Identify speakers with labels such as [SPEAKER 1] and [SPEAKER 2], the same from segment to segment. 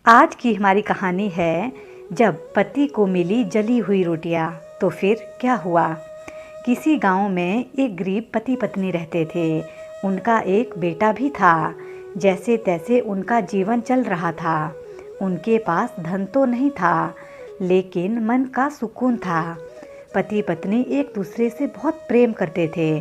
[SPEAKER 1] आज की हमारी कहानी है जब पति को मिली जली हुई रोटियां। तो फिर क्या हुआ। किसी गांव में एक गरीब पति पत्नी रहते थे। उनका एक बेटा भी था। जैसे तैसे उनका जीवन चल रहा था। उनके पास धन तो नहीं था, लेकिन मन का सुकून था। पति पत्नी एक दूसरे से बहुत प्रेम करते थे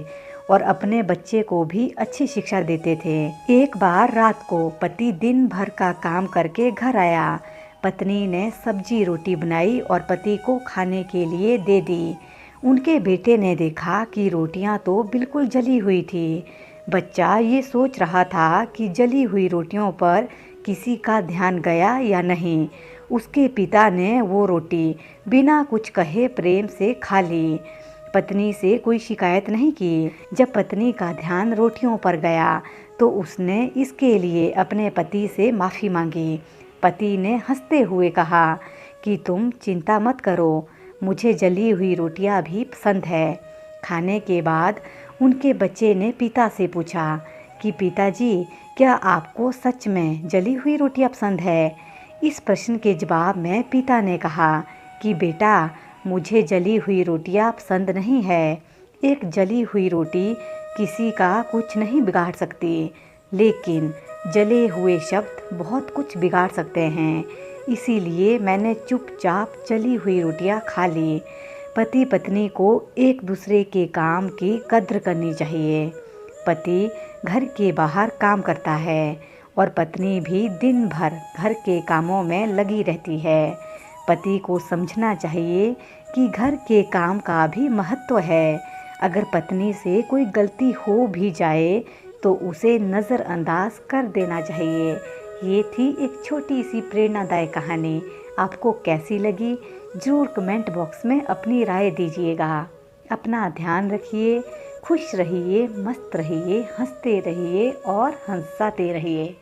[SPEAKER 1] और अपने बच्चे को भी अच्छी शिक्षा देते थे। एक बार रात को पति दिन भर का काम करके घर आया। पत्नी ने सब्जी रोटी बनाई और पति को खाने के लिए दे दी। उनके बेटे ने देखा कि रोटियां तो बिल्कुल जली हुई थी। बच्चा ये सोच रहा था कि जली हुई रोटियों पर किसी का ध्यान गया या नहीं। उसके पिता ने वो रोटी बिना कुछ कहे प्रेम से खा ली। पत्नी से कोई शिकायत नहीं की। जब पत्नी का ध्यान रोटियों पर गया तो उसने इसके लिए अपने पति से माफ़ी मांगी। पति ने हंसते हुए कहा कि तुम चिंता मत करो, मुझे जली हुई रोटियां भी पसंद है। खाने के बाद उनके बच्चे ने पिता से पूछा कि पिताजी, क्या आपको सच में जली हुई रोटियां पसंद है। इस प्रश्न के जवाब में पिता ने कहा कि बेटा, मुझे जली हुई रोटियां पसंद नहीं है। एक जली हुई रोटी किसी का कुछ नहीं बिगाड़ सकती, लेकिन जले हुए शब्द बहुत कुछ बिगाड़ सकते हैं। इसीलिए मैंने चुपचाप जली हुई रोटियां खा ली। पति पत्नी को एक दूसरे के काम की कद्र करनी चाहिए। पति घर के बाहर काम करता है और पत्नी भी दिन भर घर के कामों में लगी रहती है। पति को समझना चाहिए कि घर के काम का भी महत्व है। अगर पत्नी से कोई गलती हो भी जाए तो उसे नज़रअंदाज कर देना चाहिए। ये थी एक छोटी सी प्रेरणादायक कहानी। आपको कैसी लगी ज़रूर कमेंट बॉक्स में अपनी राय दीजिएगा। अपना ध्यान रखिए, खुश रहिए, मस्त रहिए, हंसते रहिए और हंसाते रहिए।